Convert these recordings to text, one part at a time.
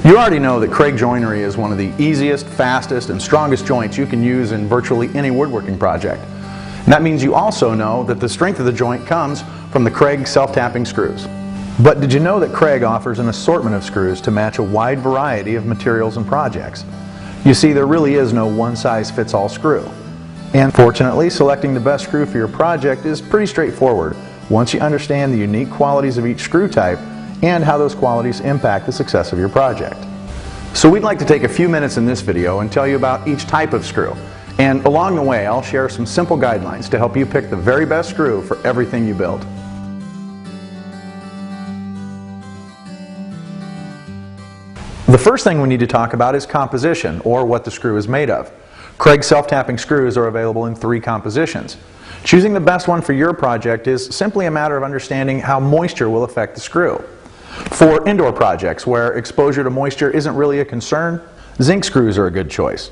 You already know that Kreg joinery is one of the easiest, fastest, and strongest joints you can use in virtually any woodworking project. And that means you also know that the strength of the joint comes from the Kreg self-tapping screws. But did you know that Kreg offers an assortment of screws to match a wide variety of materials and projects? You see, there really is no one-size-fits-all screw. And fortunately, selecting the best screw for your project is pretty straightforward once you understand the unique qualities of each screw type and how those qualities impact the success of your project. So we'd like to take a few minutes in this video and tell you about each type of screw. And along the way, I'll share some simple guidelines to help you pick the very best screw for everything you build. The first thing we need to talk about is composition, or what the screw is made of. Kreg self-tapping screws are available in 3 compositions. Choosing the best one for your project is simply a matter of understanding how moisture will affect the screw. For indoor projects where exposure to moisture isn't really a concern, zinc screws are a good choice.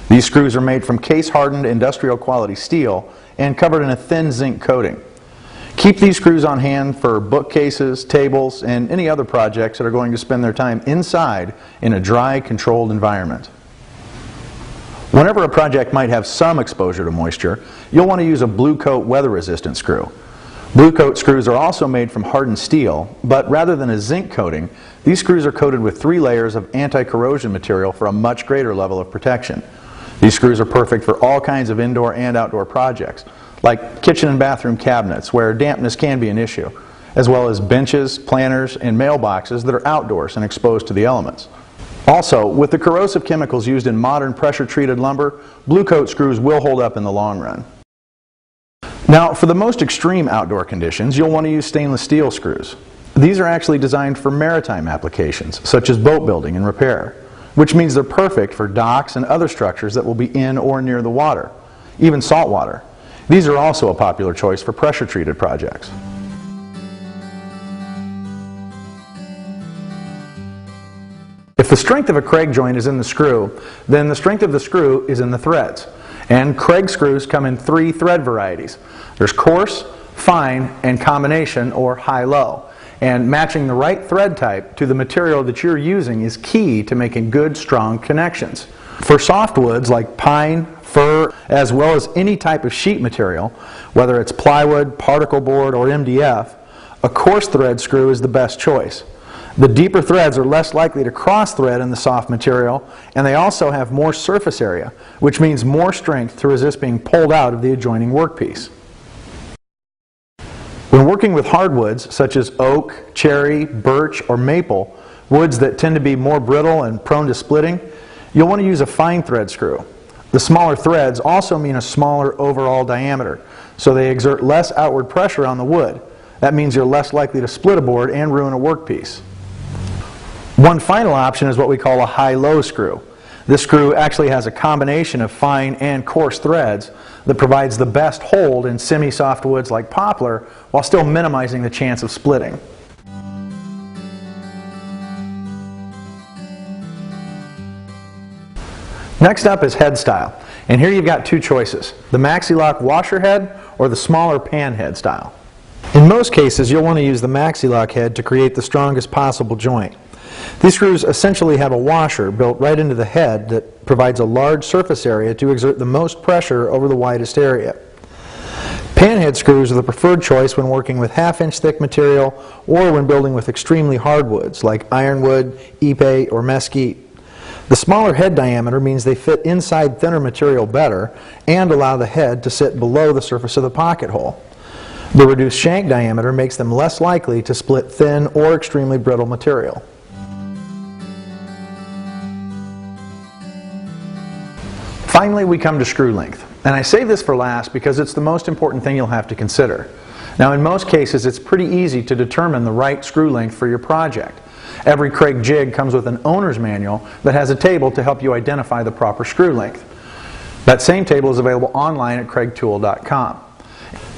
These screws are made from case-hardened industrial quality steel and covered in a thin zinc coating. Keep these screws on hand for bookcases, tables, and any other projects that are going to spend their time inside in a dry, controlled environment. Whenever a project might have some exposure to moisture, you'll want to use a blue coat weather-resistant screw. Blue coat screws are also made from hardened steel, but rather than a zinc coating, these screws are coated with 3 layers of anti-corrosion material for a much greater level of protection. These screws are perfect for all kinds of indoor and outdoor projects, like kitchen and bathroom cabinets where dampness can be an issue, as well as benches, planters, and mailboxes that are outdoors and exposed to the elements. Also, with the corrosive chemicals used in modern pressure-treated lumber, blue coat screws will hold up in the long run. Now, for the most extreme outdoor conditions, you'll want to use stainless steel screws. These are actually designed for maritime applications, such as boat building and repair, which means they're perfect for docks and other structures that will be in or near the water, even salt water. These are also a popular choice for pressure-treated projects. If the strength of a Kreg joint is in the screw, then the strength of the screw is in the threads. And Kreg screws come in 3 thread varieties. There's coarse, fine, and combination, or high-low. And matching the right thread type to the material that you're using is key to making good, strong connections. For softwoods like pine, fir, as well as any type of sheet material, whether it's plywood, particle board, or MDF, a coarse thread screw is the best choice. The deeper threads are less likely to cross-thread in the soft material, and they also have more surface area, which means more strength to resist being pulled out of the adjoining workpiece. When working with hardwoods such as oak, cherry, birch, or maple, woods that tend to be more brittle and prone to splitting, you'll want to use a fine thread screw. The smaller threads also mean a smaller overall diameter, so they exert less outward pressure on the wood. That means you're less likely to split a board and ruin a workpiece. One final option is what we call a high-low screw. This screw actually has a combination of fine and coarse threads that provides the best hold in semi-soft woods like poplar while still minimizing the chance of splitting. Next up is head style. And here you've got 2 choices, the Maxi-Lock washer head or the smaller pan head style. In most cases, you'll want to use the Maxi-Lock head to create the strongest possible joint. These screws essentially have a washer built right into the head that provides a large surface area to exert the most pressure over the widest area. Panhead screws are the preferred choice when working with half-inch thick material or when building with extremely hard woods like ironwood, ipe, or mesquite. The smaller head diameter means they fit inside thinner material better and allow the head to sit below the surface of the pocket hole. The reduced shank diameter makes them less likely to split thin or extremely brittle material. Finally, we come to screw length. And I save this for last because it's the most important thing you'll have to consider. Now, in most cases, it's pretty easy to determine the right screw length for your project. Every Kreg jig comes with an owner's manual that has a table to help you identify the proper screw length. That same table is available online at kregtool.com.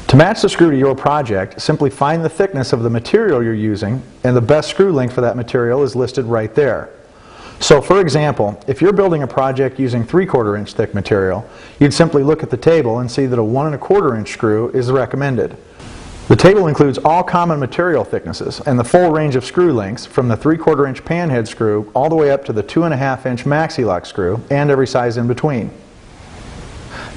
To match the screw to your project, simply find the thickness of the material you're using, and the best screw length for that material is listed right there. So for example, if you're building a project using 3/4 inch thick material, you'd simply look at the table and see that a 1 1/4 inch screw is recommended. The table includes all common material thicknesses and the full range of screw lengths from the 3/4 inch panhead screw all the way up to the 2.5 inch maxi lock screw and every size in between.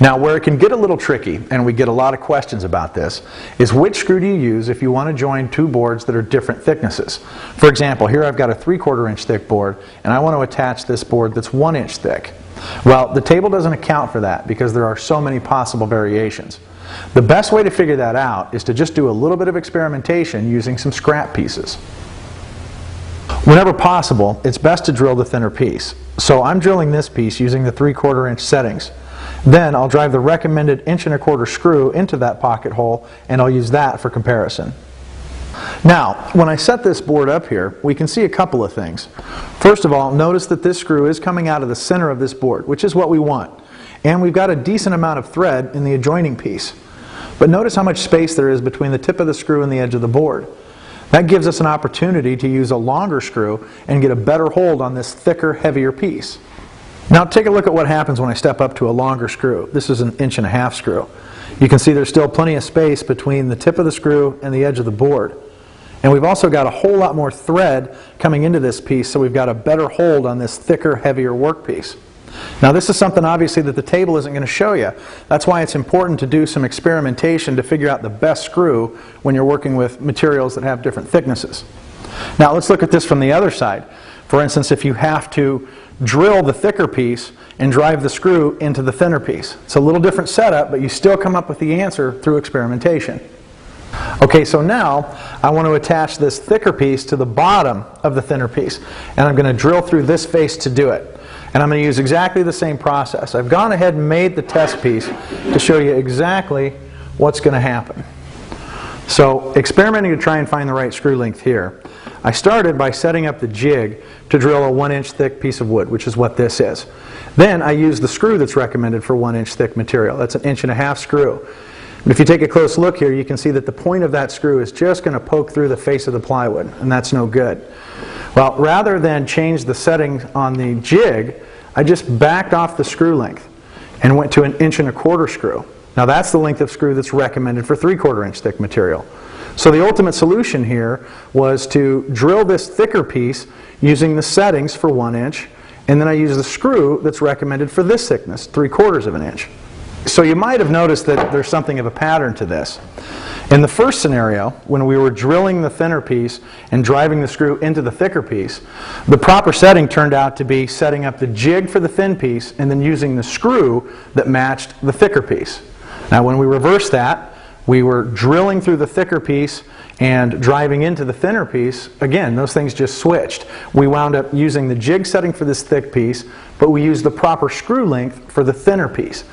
Now, where it can get a little tricky, and we get a lot of questions about this, is which screw do you use if you want to join two boards that are different thicknesses. For example, here I've got a 3/4 inch thick board and I want to attach this board that's 1 inch thick. Well, the table doesn't account for that because there are so many possible variations. The best way to figure that out is to just do a little bit of experimentation using some scrap pieces. Whenever possible, it's best to drill the thinner piece. So I'm drilling this piece using the 3/4 inch settings. Then I'll drive the recommended 1.25 inch screw into that pocket hole and I'll use that for comparison. Now, when I set this board up here, we can see a couple of things. First of all, notice that this screw is coming out of the center of this board, which is what we want. And we've got a decent amount of thread in the adjoining piece. But notice how much space there is between the tip of the screw and the edge of the board. That gives us an opportunity to use a longer screw and get a better hold on this thicker, heavier piece. Now take a look at what happens when I step up to a longer screw. This is an 1.5 inch screw. You can see there's still plenty of space between the tip of the screw and the edge of the board. And we've also got a whole lot more thread coming into this piece, so we've got a better hold on this thicker, heavier workpiece. Now this is something obviously that the table isn't going to show you. That's why it's important to do some experimentation to figure out the best screw when you're working with materials that have different thicknesses. Now let's look at this from the other side. For instance, if you have to drill the thicker piece and drive the screw into the thinner piece. It's a little different setup, but you still come up with the answer through experimentation. Okay, so now I want to attach this thicker piece to the bottom of the thinner piece, and I'm going to drill through this face to do it. And I'm going to use exactly the same process. I've gone ahead and made the test piece to show you exactly what's going to happen. So, experimenting to try and find the right screw length here, I started by setting up the jig to drill a 1 inch thick piece of wood, which is what this is. Then I used the screw that's recommended for 1 inch thick material. That's an 1.5 inch screw. But if you take a close look here, you can see that the point of that screw is just going to poke through the face of the plywood, and that's no good. Well, rather than change the setting on the jig, I just backed off the screw length and went to an 1.25 inch screw. Now that's the length of screw that's recommended for 3/4 inch thick material. So the ultimate solution here was to drill this thicker piece using the settings for 1 inch, and then I used the screw that's recommended for this thickness, 3/4 inch. So you might have noticed that there's something of a pattern to this. In the first scenario, when we were drilling the thinner piece and driving the screw into the thicker piece, the proper setting turned out to be setting up the jig for the thin piece and then using the screw that matched the thicker piece. Now when we reversed that, we were drilling through the thicker piece and driving into the thinner piece. Again, those things just switched. We wound up using the jig setting for this thick piece, but we used the proper screw length for the thinner piece.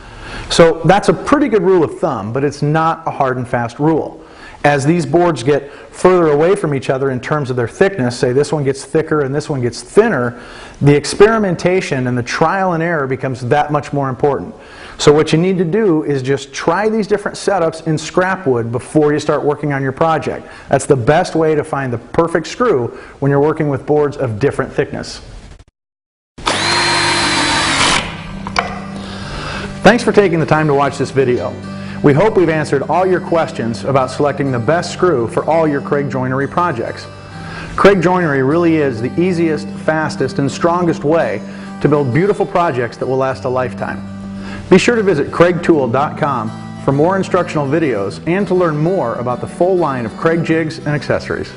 So that's a pretty good rule of thumb, but it's not a hard and fast rule. As these boards get further away from each other in terms of their thickness, say this one gets thicker and this one gets thinner, the experimentation and the trial and error becomes that much more important. So what you need to do is just try these different setups in scrap wood before you start working on your project. That's the best way to find the perfect screw when you're working with boards of different thickness. Thanks for taking the time to watch this video. We hope we've answered all your questions about selecting the best screw for all your Kreg joinery projects. Kreg joinery really is the easiest, fastest, and strongest way to build beautiful projects that will last a lifetime. Be sure to visit KregTool.com for more instructional videos and to learn more about the full line of Kreg jigs and accessories.